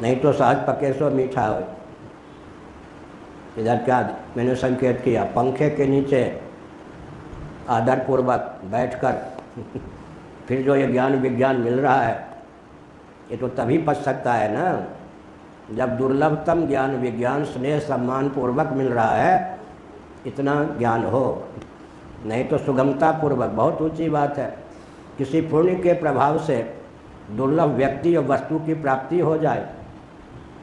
नहीं तो सहज पके सो मीठा हो। इधर क्या मैंने संकेत किया, पंखे के नीचे आदरपूर्वक बैठकर फिर जो ये ज्ञान विज्ञान मिल रहा है, ये तो तभी पच सकता है ना जब दुर्लभतम ज्ञान विज्ञान स्नेह सम्मान पूर्वक मिल रहा है, इतना ज्ञान हो। नहीं तो सुगमता पूर्वक बहुत ऊंची बात है, किसी पुण्य के प्रभाव से दुर्लभ व्यक्ति और वस्तु की प्राप्ति हो जाए,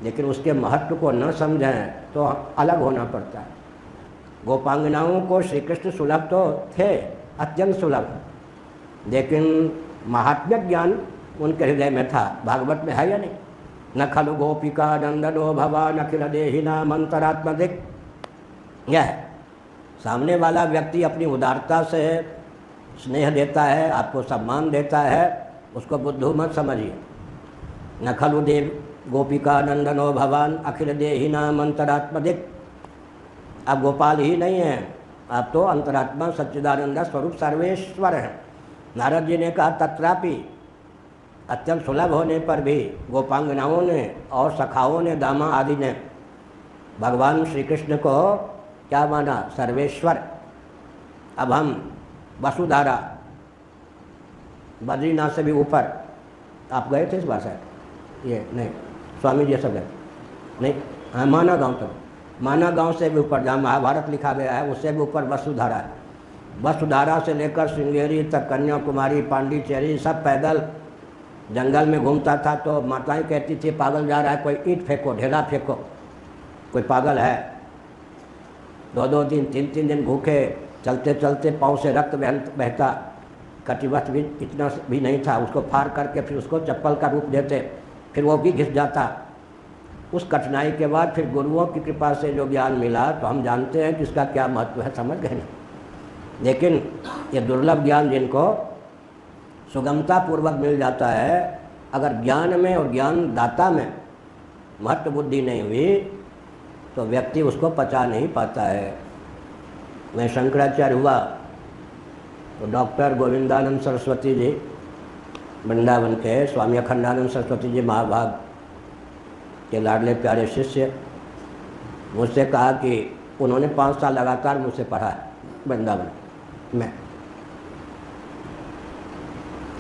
लेकिन उसके महत्व को न समझें तो अलग होना पड़ता है। गोपांगनाओं को श्री कृष्ण सुलभ तो थे, अत्यंत सुलभ, लेकिन महात्म्य ज्ञान उनके हृदय में था। भागवत में है या नहीं, न खलु गोपिका नंदनो भवान अखिल देहिनाम अंतरात्मदिक। यह सामने वाला व्यक्ति अपनी उदारता से स्नेह देता है, आपको सम्मान देता है, उसको बुद्धू मत समझिए। न खलु देव गोपिका नंदनो भवान अखिल देहिनाम अंतरात्मदिक। आप गोपाल ही नहीं हैं, आप तो अंतरात्मा सच्चिदानंद स्वरूप सर्वेश्वर हैं। नारद जी ने कहा तत्रापि, अत्यंत सुलभ होने पर भी गोपांगनाओं ने और सखाओं ने, दामा आदि ने भगवान श्री कृष्ण को क्या माना, सर्वेश्वर। अब हम वसुधारा, बद्रीनाथ से भी ऊपर, आप गए थे इस बार शायद, ये नहीं स्वामी जी सब गए नहीं, हाँ माना गांव तक, माना गांव से भी ऊपर जहाँ महाभारत लिखा गया है उससे भी ऊपर वसुधारा है। वसुधारा से लेकर श्रृंगेरी तक, कन्याकुमारी, पांडिचेरी, सब पैदल जंगल में घूमता था। तो माताएं कहती थी पागल जा रहा है, कोई ईंट फेंको, ढेला फेंको, कोई पागल है। 2-2 दिन 3-3 दिन भूखे, चलते चलते पाँव से रक्त बहता, कटिवस्त्र भी इतना भी नहीं था, उसको फाड़ करके फिर उसको चप्पल का रूप देते, फिर वो भी घिस जाता। उस कठिनाई के बाद फिर गुरुओं की कृपा से जो ज्ञान मिला तो हम जानते हैं कि इसका क्या महत्व है, समझ गए ना। लेकिन ये दुर्लभ ज्ञान जिनको सुगमता पूर्वक मिल जाता है, अगर ज्ञान में और ज्ञान दाता में महत्व बुद्धि नहीं हुई तो व्यक्ति उसको पचा नहीं पाता है। मैं शंकराचार्य हुआ तो डॉक्टर गोविंदानंद सरस्वती जी वृंदावन के, स्वामी अखंडानंद सरस्वती जी महाभाग के लाडले प्यारे शिष्य, मुझसे कहा कि उन्होंने 5 साल लगातार मुझसे पढ़ा है वृंदावन में।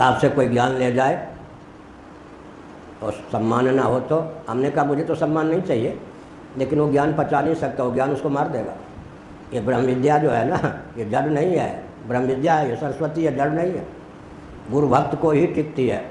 आपसे कोई ज्ञान ले जाए और सम्मान ना हो तो, हमने कहा मुझे तो सम्मान नहीं चाहिए, लेकिन वो ज्ञान पचा नहीं सकता, वो ज्ञान उसको मार देगा। ये ब्रह्म विद्या जो है ना, ये जड़ नहीं है, ब्रह्म विद्या है, ये सरस्वती है, जड़ नहीं है, गुरु भक्त को ही टिकती है।